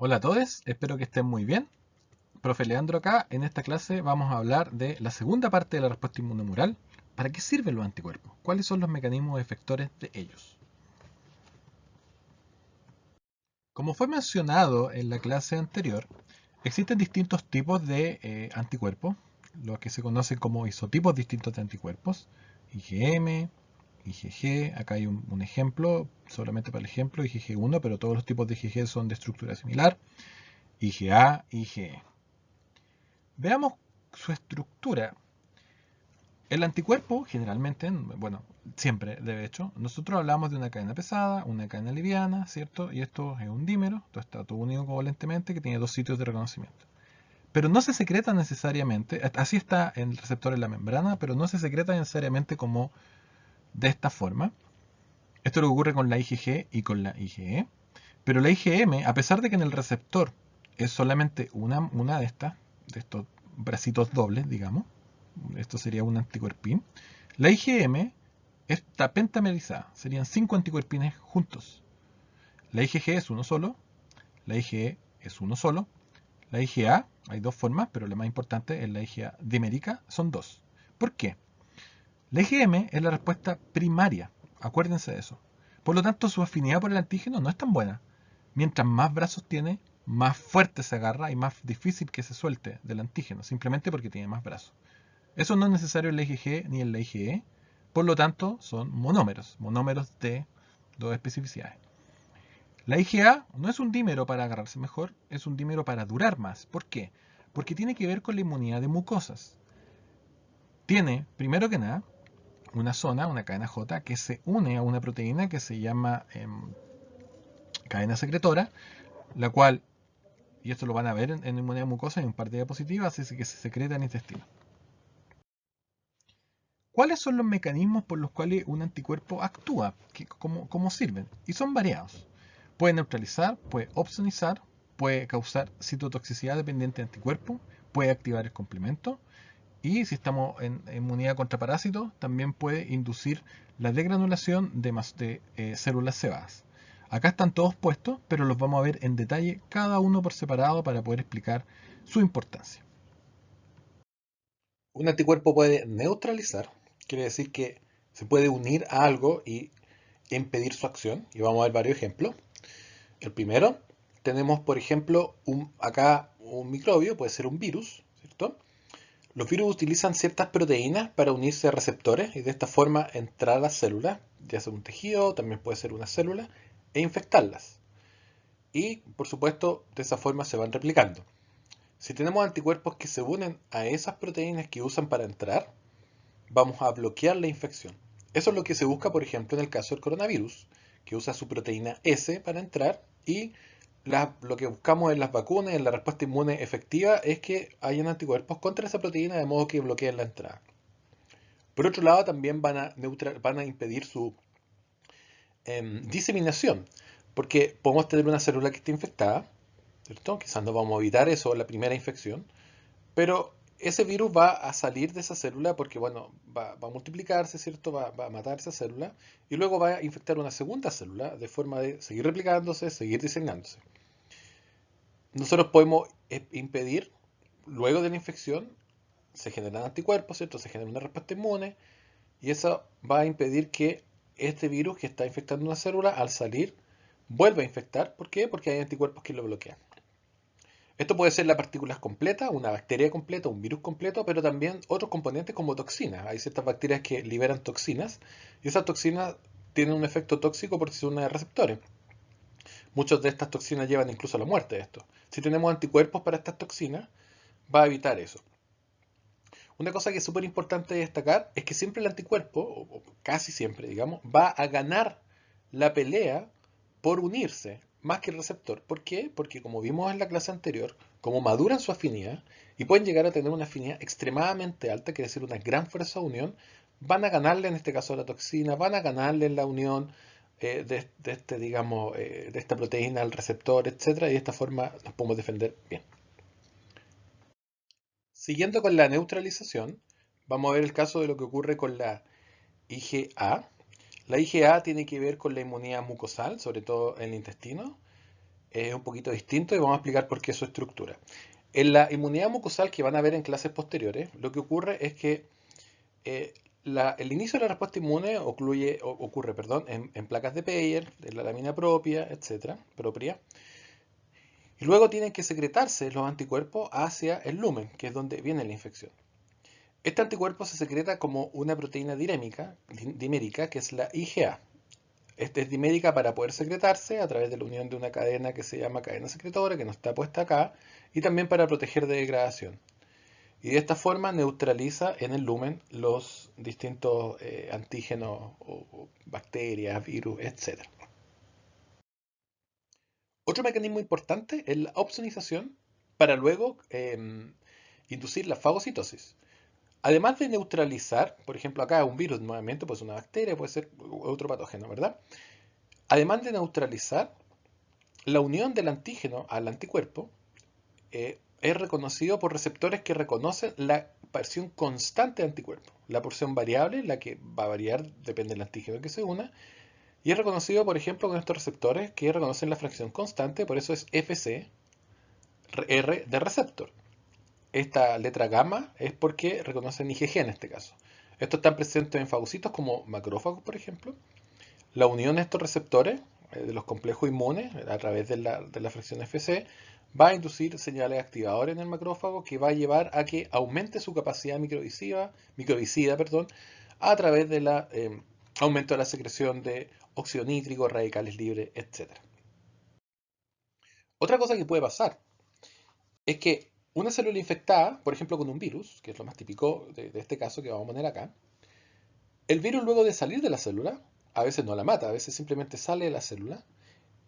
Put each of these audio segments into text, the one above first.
Hola a todos, espero que estén muy bien. Profe Leandro acá. En esta clase vamos a hablar de la segunda parte de la respuesta inmunohumoral. ¿Para qué sirven los anticuerpos? ¿Cuáles son los mecanismos efectores de ellos? Como fue mencionado en la clase anterior, existen distintos tipos de anticuerpos, los que se conocen como isotipos distintos de anticuerpos, IgM, IgG, acá hay un ejemplo, solamente para el ejemplo, IgG1, pero todos los tipos de IgG son de estructura similar, IgA, IgE. Veamos su estructura. El anticuerpo, generalmente, bueno, siempre de hecho, nosotros hablamos de una cadena pesada, una cadena liviana, ¿cierto? Y esto es un dímero, esto está todo unido covalentemente, que tiene dos sitios de reconocimiento. Pero no se secreta necesariamente, así está en el receptor en la membrana, pero no se secreta necesariamente como de esta forma. Esto es lo que ocurre con la IgG y con la IgE. Pero la IgM, a pesar de que en el receptor es solamente una de estos bracitos dobles, digamos, esto sería un anticuerpín, la IgM está pentamerizada, serían 5 anticuerpines juntos. La IgG es uno solo, la IgE es uno solo, la IgA, hay dos formas, pero la más importante es la IgA dimérica, son dos. ¿Por qué? La IgM es la respuesta primaria, acuérdense de eso. Por lo tanto, su afinidad por el antígeno no es tan buena. Mientras más brazos tiene, más fuerte se agarra y más difícil que se suelte del antígeno, simplemente porque tiene más brazos. Eso no es necesario en la IgG ni en la IgE, por lo tanto son monómeros, monómeros de dos especificidades. La IgA no es un dímero para agarrarse mejor, es un dímero para durar más. ¿Por qué? Porque tiene que ver con la inmunidad de mucosas. Tiene, primero que nada, una zona, una cadena J, que se une a una proteína que se llama cadena secretora, la cual, y esto lo van a ver en inmunidad mucosa en un par de diapositivas, así que se secreta en el intestino. ¿Cuáles son los mecanismos por los cuales un anticuerpo actúa? ¿Cómo sirven? Y son variados. Puede neutralizar, puede opsonizar, puede causar citotoxicidad dependiente de anticuerpo, puede activar el complemento y si estamos en inmunidad contra parásitos, también puede inducir la degranulación de células cebadas. Acá están todos puestos, pero los vamos a ver en detalle cada uno por separado para poder explicar su importancia. Un anticuerpo puede neutralizar, quiere decir que se puede unir a algo y impedir su acción. Y vamos a ver varios ejemplos. El primero, tenemos por ejemplo acá un microbio, puede ser un virus, ¿cierto? Los virus utilizan ciertas proteínas para unirse a receptores y de esta forma entrar a las células, ya sea un tejido, también puede ser una célula, e infectarlas. Y por supuesto, de esa forma se van replicando. Si tenemos anticuerpos que se unen a esas proteínas que usan para entrar, vamos a bloquear la infección. Eso es lo que se busca, por ejemplo, en el caso del coronavirus, que usa su proteína S para entrar y lo que buscamos en las vacunas, en la respuesta inmune efectiva, es que hayan anticuerpos contra esa proteína de modo que bloqueen la entrada. Por otro lado, también van a impedir su diseminación, porque podemos tener una célula que esté infectada, ¿cierto? Quizás no vamos a evitar eso, la primera infección, pero ese virus va a salir de esa célula porque, bueno, va a multiplicarse, ¿cierto? Va a matar esa célula y luego va a infectar una segunda célula de forma de seguir replicándose, seguir diseminándose. Nosotros podemos impedir, luego de la infección, se generan anticuerpos, ¿cierto? Se genera una respuesta inmune y eso va a impedir que este virus que está infectando una célula, al salir, vuelva a infectar. ¿Por qué? Porque hay anticuerpos que lo bloquean. Esto puede ser la partícula completa, una bacteria completa, un virus completo, pero también otros componentes como toxinas. Hay ciertas bacterias que liberan toxinas y esas toxinas tienen un efecto tóxico porque son una de receptores. Muchas de estas toxinas llevan incluso a la muerte de esto. Si tenemos anticuerpos para estas toxinas, va a evitar eso. Una cosa que es súper importante destacar es que siempre el anticuerpo, o casi siempre, digamos, va a ganar la pelea por unirse más que el receptor. ¿Por qué? Porque como vimos en la clase anterior, como maduran su afinidad y pueden llegar a tener una afinidad extremadamente alta, quiere decir una gran fuerza de unión, van a ganarle en este caso a la toxina, van a ganarle en la unión digamos, de esta proteína al receptor, etcétera, y de esta forma nos podemos defender bien. Siguiendo con la neutralización, vamos a ver el caso de lo que ocurre con la IgA. La IgA tiene que ver con la inmunidad mucosal, sobre todo en el intestino, es un poquito distinto y vamos a explicar por qué su estructura. En la inmunidad mucosal que van a ver en clases posteriores, lo que ocurre es que eh, el inicio de la respuesta inmune ocurre en placas de Peyer, de la lámina propia, etcétera, propia, y luego tienen que secretarse los anticuerpos hacia el lumen, que es donde viene la infección. Este anticuerpo se secreta como una proteína dimérica, que es la IgA. Esta es dimérica para poder secretarse a través de la unión de una cadena que se llama cadena secretora, que no está puesta acá, y también para proteger de degradación. Y de esta forma neutraliza en el lumen los distintos antígenos o bacterias, virus, etc. Otro mecanismo importante es la opsonización para luego inducir la fagocitosis. Además de neutralizar, por ejemplo, acá un virus nuevamente, pues una bacteria, puede ser otro patógeno, ¿verdad? Además de neutralizar, la unión del antígeno al anticuerpo es reconocido por receptores que reconocen la porción constante de anticuerpo. La porción variable, la que va a variar, depende del antígeno que se una, y es reconocido, por ejemplo, con estos receptores que reconocen la fracción constante, por eso es FC, R de receptor. Esta letra gamma es porque reconocen IgG en este caso. Estos están presentes en fagocitos como macrófagos, por ejemplo. La unión de estos receptores de los complejos inmunes a través de la fracción FC va a inducir señales activadoras en el macrófago que va a llevar a que aumente su capacidad microbicida a través del aumento de la secreción de óxido nítrico, radicales libres, etc. Otra cosa que puede pasar es que una célula infectada, por ejemplo con un virus, que es lo más típico de este caso que vamos a poner acá, el virus luego de salir de la célula, a veces no la mata, a veces simplemente sale de la célula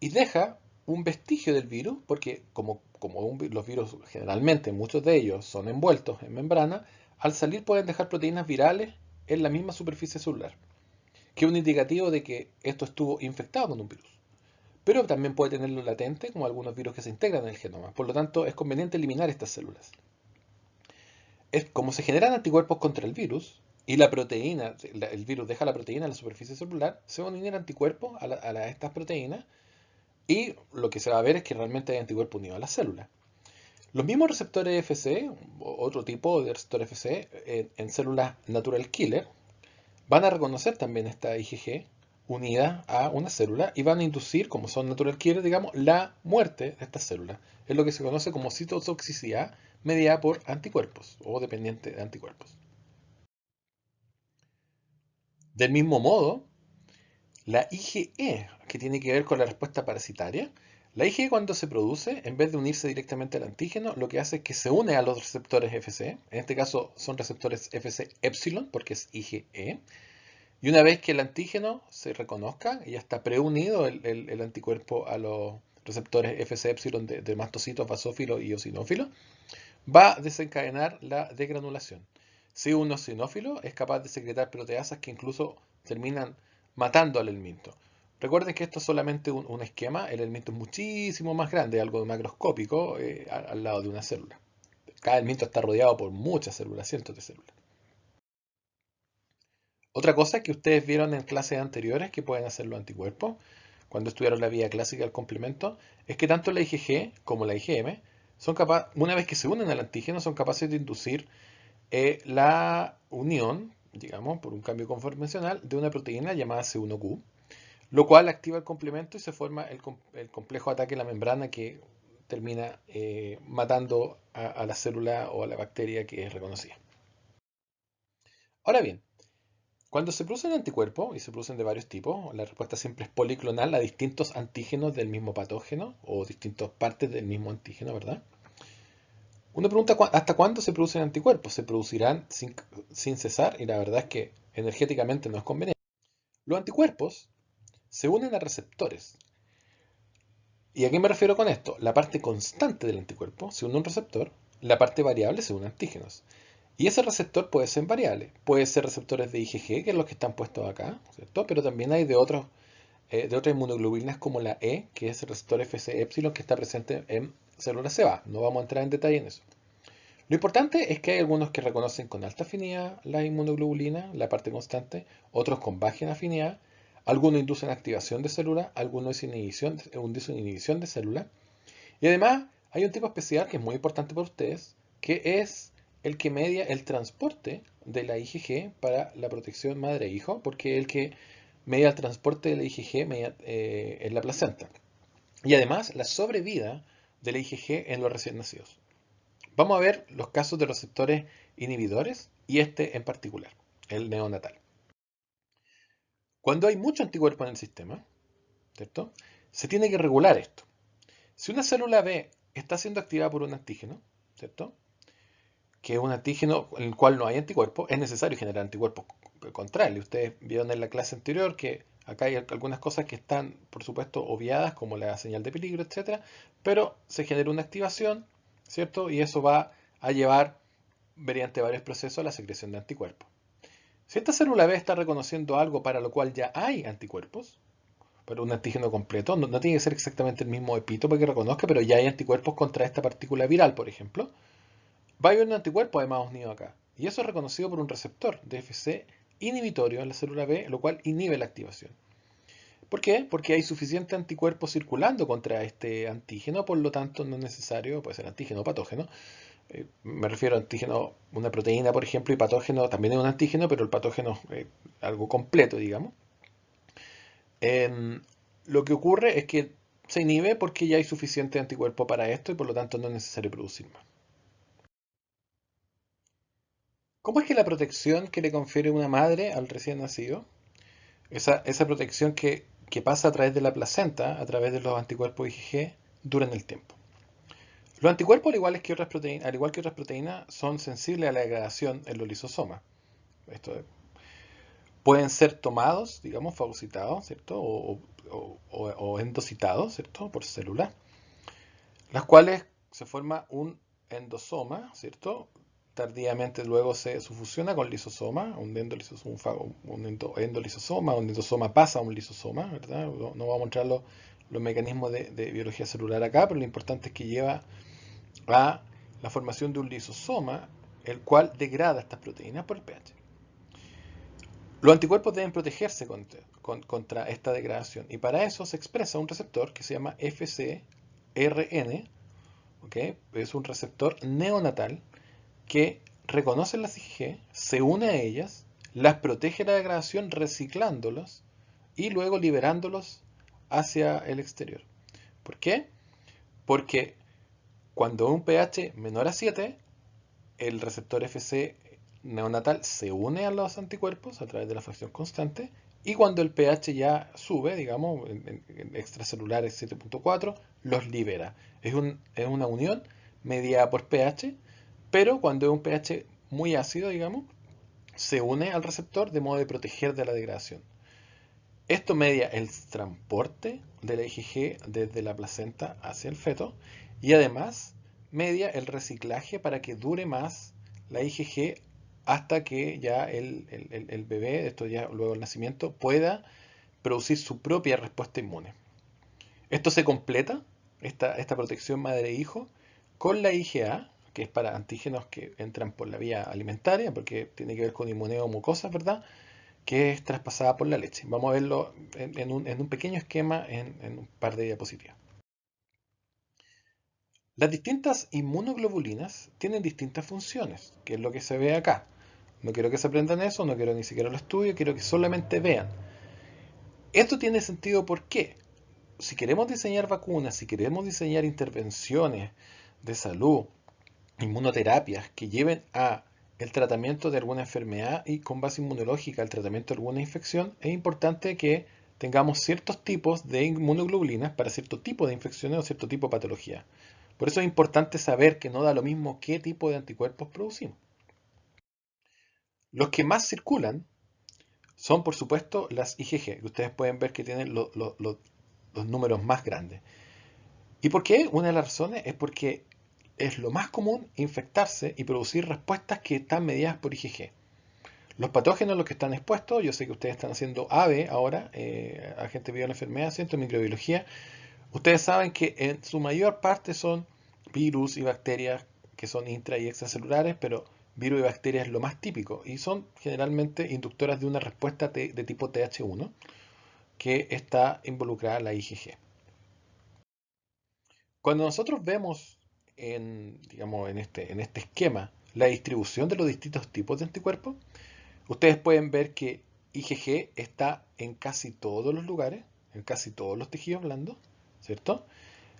y deja un vestigio del virus, porque los virus generalmente, muchos de ellos son envueltos en membrana, al salir pueden dejar proteínas virales en la misma superficie celular, que es un indicativo de que esto estuvo infectado con un virus. Pero también puede tenerlo latente, como algunos virus que se integran en el genoma. Por lo tanto, es conveniente eliminar estas células. Es como se generan anticuerpos contra el virus y la proteína, el virus deja la proteína en la superficie celular, se van a unir anticuerpos a estas proteínas y lo que se va a ver es que realmente hay anticuerpos unidos a la célula. Los mismos receptores FC, otro tipo de receptores FC, en células natural killer, van a reconocer también esta IgG unida a una célula y van a inducir, como son natural killer, digamos, la muerte de estas células. Es lo que se conoce como citotoxicidad mediada por anticuerpos o dependiente de anticuerpos. Del mismo modo, la IgE, que tiene que ver con la respuesta parasitaria, la IgE cuando se produce, en vez de unirse directamente al antígeno, lo que hace es que se une a los receptores FC. En este caso son receptores FC epsilon, porque es IgE. Y una vez que el antígeno se reconozca, y ya está preunido el anticuerpo a los receptores FC epsilon de mastocitos, basófilos y eosinófilos, va a desencadenar la degranulación. Si un eosinófilo es capaz de secretar proteasas que incluso terminan matando al helminto. Recuerden que esto es solamente un esquema, el helminto es muchísimo más grande, algo macroscópico al lado de una célula. Cada helminto está rodeado por muchas células, cientos de células. Otra cosa que ustedes vieron en clases anteriores que pueden hacer los anticuerpos, cuando estudiaron la vía clásica del complemento, es que tanto la IgG como la IgM son capaces, una vez que se unen al antígeno, son capaces de inducir la unión, digamos, por un cambio conformacional, de una proteína llamada C1q, lo cual activa el complemento y se forma el complejo de ataque en la membrana que termina matando a la célula o a la bacteria que es reconocida. Ahora bien, cuando se producen anticuerpos, y se producen de varios tipos, la respuesta siempre es policlonal a distintos antígenos del mismo patógeno o distintas partes del mismo antígeno, ¿verdad? Uno pregunta hasta cuándo se producen anticuerpos. Se producirán sin cesar y la verdad es que energéticamente no es conveniente. Los anticuerpos se unen a receptores. ¿Y a qué me refiero con esto? La parte constante del anticuerpo se une a un receptor, la parte variable se une a antígenos. Y ese receptor puede ser variable. Puede ser receptores de IgG, que es los que están puestos acá, ¿cierto? Pero también hay de otras inmunoglobulinas como la E, que es el receptor Fc epsilon que está presente en células ceba. No vamos a entrar en detalle en eso. Lo importante es que hay algunos que reconocen con alta afinidad la inmunoglobulina, la parte constante, otros con baja afinidad. Algunos inducen activación de células, algunos inducen inhibición de células. Y además hay un tipo especial que es muy importante para ustedes, que es el que media el transporte de la IgG para la protección madre-hijo, porque es el que media el transporte de la IgG en la placenta. Y además la sobrevida de la IgG en los recién nacidos. Vamos a ver los casos de receptores inhibidores y este en particular, el neonatal. Cuando hay mucho anticuerpo en el sistema, ¿cierto? Se tiene que regular esto. Si una célula B está siendo activada por un antígeno, ¿cierto? Que es un antígeno en el cual no hay anticuerpos, es necesario generar anticuerpos contra él. Ustedes vieron en la clase anterior que acá hay algunas cosas que están, por supuesto, obviadas, como la señal de peligro, etc. Pero se genera una activación, ¿cierto? Y eso va a llevar, mediante varios procesos, a la secreción de anticuerpos. Si esta célula B está reconociendo algo para lo cual ya hay anticuerpos, para un antígeno completo, no tiene que ser exactamente el mismo epítopo que reconozca, pero ya hay anticuerpos contra esta partícula viral, por ejemplo, va a haber un anticuerpo además unido acá. Y eso es reconocido por un receptor de Fc inhibitorio en la célula B, lo cual inhibe la activación. ¿Por qué? Porque hay suficiente anticuerpo circulando contra este antígeno, por lo tanto no es necesario, puede ser antígeno o patógeno. Me refiero a antígeno, una proteína, por ejemplo, y patógeno también es un antígeno, pero el patógeno es algo completo, digamos. Lo que ocurre es que se inhibe porque ya hay suficiente anticuerpo para esto y por lo tanto no es necesario producir más. ¿Cómo es que la protección que le confiere una madre al recién nacido, esa protección que pasa a través de la placenta, a través de los anticuerpos IgG, dura en el tiempo? Los anticuerpos, al igual que otras proteínas, son sensibles a la degradación en los lisosomas. Esto pueden ser tomados, digamos, fagocitados, ¿cierto? O endocitados, ¿cierto? Por células, las cuales se forma un endosoma, ¿cierto? Tardíamente luego se fusiona con lisosoma, un endolisosoma, un endosoma pasa a un lisosoma, ¿verdad? No vamos a mostrar los mecanismos de biología celular acá, pero lo importante es que lleva a la formación de un lisosoma, el cual degrada estas proteínas por el pH. Los anticuerpos deben protegerse contra esta degradación y para eso se expresa un receptor que se llama FcRn, ¿okay? Es un receptor neonatal que reconoce las IgG, se une a ellas, las protege de la degradación reciclándolos y luego liberándolos hacia el exterior. ¿Por qué? Porque cuando un pH menor a 7, el receptor Fc neonatal se une a los anticuerpos a través de la fracción constante y cuando el pH ya sube, digamos, en extracelulares 7.4, los libera. Es una unión mediada por pH, pero cuando es un pH muy ácido, digamos, se une al receptor de modo de proteger de la degradación. Esto media el transporte de la IgG desde la placenta hacia el feto y además media el reciclaje para que dure más la IgG hasta que ya el bebé, esto ya luego del nacimiento, pueda producir su propia respuesta inmune. Esto se completa, esta protección madre-hijo, con la IgA, que es para antígenos que entran por la vía alimentaria, porque tiene que ver con inmuneo mucosas, ¿verdad? Que es traspasada por la leche. Vamos a verlo en un pequeño esquema en un par de diapositivas. Las distintas inmunoglobulinas tienen distintas funciones, que es lo que se ve acá. No quiero que se aprendan eso, no quiero ni siquiera lo estudien, quiero que solamente vean. Esto tiene sentido porque si queremos diseñar vacunas, si queremos diseñar intervenciones de salud, inmunoterapias que lleven a el tratamiento de alguna enfermedad y con base inmunológica el tratamiento de alguna infección, es importante que tengamos ciertos tipos de inmunoglobulinas para cierto tipo de infecciones o cierto tipo de patología. Por eso es importante saber que no da lo mismo qué tipo de anticuerpos producimos. Los que más circulan son, por supuesto, las IgG, que ustedes pueden ver que tienen los números más grandes. ¿Y por qué? Una de las razones es porque es lo más común infectarse y producir respuestas que están mediadas por IgG. Los patógenos, los que están expuestos, yo sé que ustedes están haciendo AVE ahora, agente viral de enfermedad, centro de microbiología. Ustedes saben que en su mayor parte son virus y bacterias que son intra y extracelulares, pero virus y bacterias es lo más típico y son generalmente inductoras de una respuesta de tipo Th1. que está involucrada la IgG. Cuando nosotros vemos digamos, en este esquema la distribución de los distintos tipos de anticuerpos, ustedes pueden ver que IgG está en casi todos los lugares, en casi todos los tejidos blandos, ¿cierto?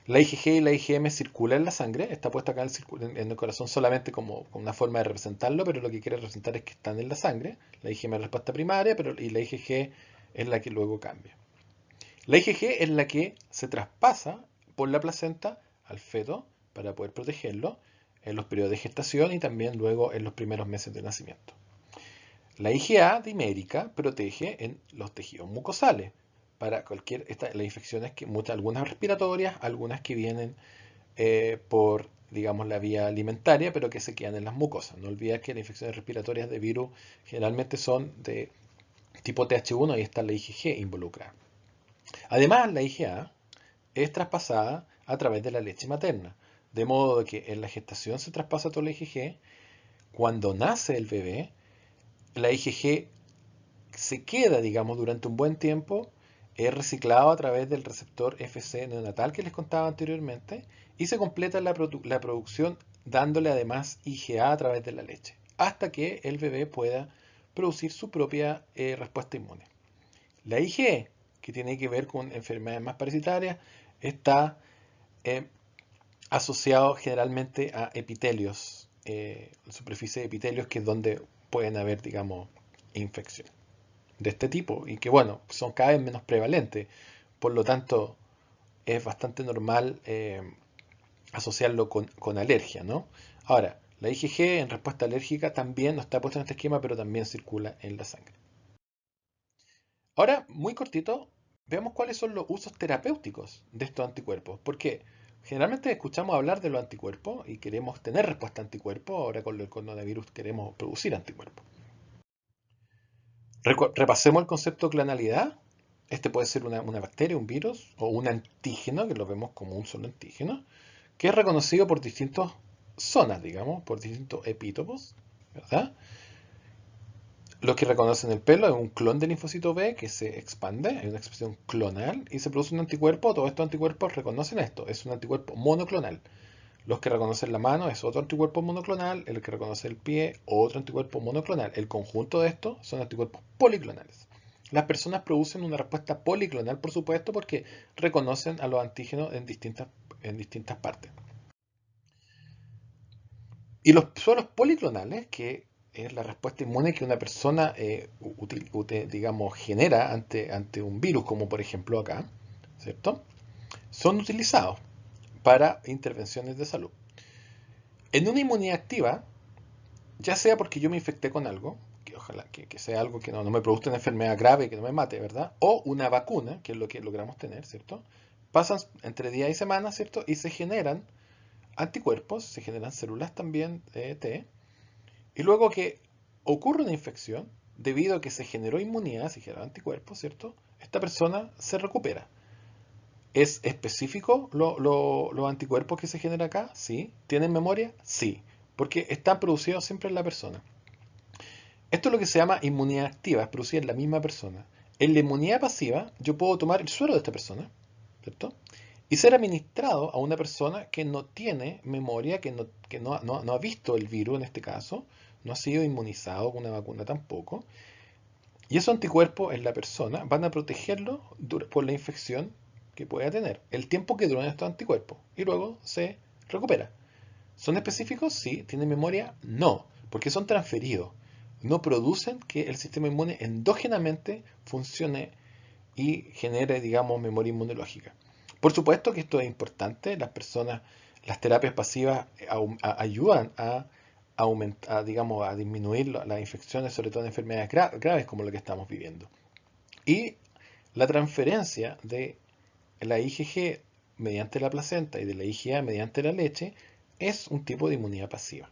La IgG y la IgM circulan en la sangre, está puesta acá en el corazón solamente como una forma de representarlo, pero lo que quiere representar es que están en la sangre. La IgM es la respuesta primaria, y la IgG es la que luego cambia. La IgG es la que se traspasa por la placenta al feto para poder protegerlo en los periodos de gestación y también luego en los primeros meses de nacimiento. La IgA dimérica protege en los tejidos mucosales para las infecciones algunas respiratorias, algunas que vienen por, digamos, la vía alimentaria, pero que se quedan en las mucosas. No olvides que las infecciones respiratorias de virus generalmente son de tipo TH1 y está la IgG involucrada. Además, la IgA es traspasada a través de la leche materna, de modo que en la gestación se traspasa toda la IgG. Cuando nace el bebé, la IgG se queda, digamos, durante un buen tiempo, es reciclado a través del receptor Fc neonatal que les contaba anteriormente y se completa la producción dándole además IgA a través de la leche, hasta que el bebé pueda producir su propia respuesta inmune. La IgE, que tiene que ver con enfermedades más parasitarias, está eh, asociado generalmente a epitelios, superficie de epitelios, que es donde pueden haber, digamos, infecciones de este tipo y que, bueno, son cada vez menos prevalentes. Por lo tanto, es bastante normal asociarlo con alergia, ¿no? Ahora, la IgG en respuesta alérgica también no está puesta en este esquema, pero también circula en la sangre. Ahora, muy cortito, veamos cuáles son los usos terapéuticos de estos anticuerpos, porque generalmente escuchamos hablar de los anticuerpos y queremos tener respuesta a anticuerpos. Ahora con el coronavirus queremos producir anticuerpos. Repasemos el concepto de clonalidad. Este puede ser una bacteria, un virus o un antígeno, que lo vemos como un solo antígeno, que es reconocido por distintas zonas, digamos, por distintos epítopos, ¿verdad? Los que reconocen el pelo es un clon del linfocito B que se expande, es una expresión clonal, y se produce un anticuerpo. Todos estos anticuerpos reconocen esto, es un anticuerpo monoclonal. Los que reconocen la mano es otro anticuerpo monoclonal, el que reconoce el pie, otro anticuerpo monoclonal. El conjunto de estos son anticuerpos policlonales. Las personas producen una respuesta policlonal, por supuesto, porque reconocen a los antígenos en distintas partes. Y los suelos policlonales, que es la respuesta inmune que una persona digamos, genera ante un virus, como por ejemplo acá, ¿cierto? Son utilizados para intervenciones de salud. En una inmunidad activa, ya sea porque yo me infecté con algo, que ojalá que sea algo que no me produzca una enfermedad grave, que no me mate, ¿verdad? O una vacuna, que es lo que logramos tener, ¿cierto? Pasan entre días y semanas, ¿cierto? Y se generan anticuerpos, se generan células también T, y luego que ocurre una infección, debido a que se generó inmunidad, se generó anticuerpos, ¿cierto? Esta persona se recupera. ¿Es específico los anticuerpos que se generan acá? Sí. ¿Tienen memoria? Sí. Porque están producidos siempre en la persona. Esto es lo que se llama inmunidad activa, es producida en la misma persona. En la inmunidad pasiva, yo puedo tomar el suero de esta persona, ¿cierto? Y ser administrado a una persona que no tiene memoria, que no ha visto el virus en este caso, no ha sido inmunizado con una vacuna tampoco. Y esos anticuerpos en la persona van a protegerlo por la infección que pueda tener, el tiempo que duran estos anticuerpos, y luego se recupera. ¿Son específicos? Sí. ¿Tienen memoria? No, porque son transferidos. No producen que el sistema inmune endógenamente funcione y genere, digamos, memoria inmunológica. Por supuesto que esto es importante. Las terapias pasivas ayudan a aumentar, digamos, a disminuir las infecciones, sobre todo en enfermedades graves como lo que estamos viviendo. Y la transferencia de la IgG mediante la placenta y de la IgA mediante la leche es un tipo de inmunidad pasiva.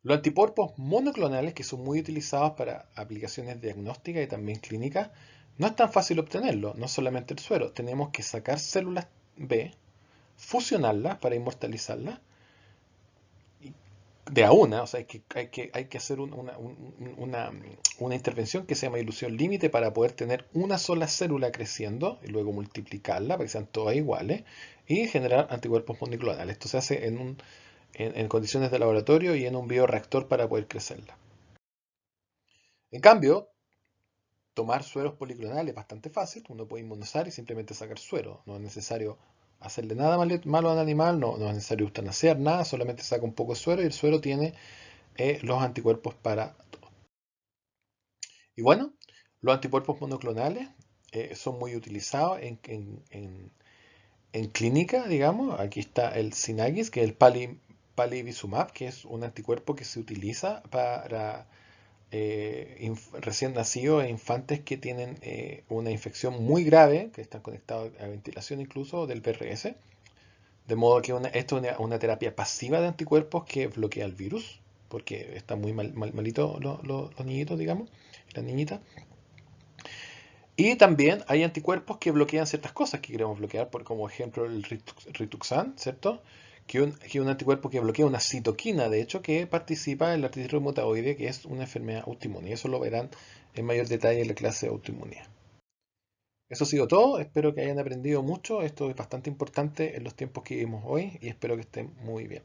Los anticuerpos monoclonales, que son muy utilizados para aplicaciones diagnósticas y también clínicas, no es tan fácil obtenerlo, no solamente el suero. Tenemos que sacar células B, fusionarlas para inmortalizarlas, de a una, o sea, hay que hacer una intervención que se llama ilusión límite para poder tener una sola célula creciendo y luego multiplicarla para que sean todas iguales y generar anticuerpos monoclonales. Esto se hace en condiciones de laboratorio y en un bioreactor para poder crecerla. En cambio, tomar sueros policlonales es bastante fácil. Uno puede inmunizar y simplemente sacar suero. No es necesario hacerle nada malo al animal, no es necesario eutanasiar nada, solamente saca un poco de suero y el suero tiene los anticuerpos para todo. Y bueno, los anticuerpos monoclonales son muy utilizados en clínica, digamos. Aquí está el Synagis, que es el palivizumab, que es un anticuerpo que se utiliza para recién nacidos e infantes que tienen una infección muy grave, que están conectados a ventilación incluso del PRS. De modo que esto es una terapia pasiva de anticuerpos que bloquea el virus, porque están muy malitos los niñitos, digamos, las niñitas. Y también hay anticuerpos que bloquean ciertas cosas que queremos bloquear, por, como ejemplo el Rituxan, ¿cierto? Que es un anticuerpo que bloquea una citoquina, de hecho, que participa en la artritis reumatoide, que es una enfermedad autoinmune. Y eso lo verán en mayor detalle en la clase de autoinmunidad. Eso ha sido todo, espero que hayan aprendido mucho, esto es bastante importante en los tiempos que vivimos hoy y espero que estén muy bien.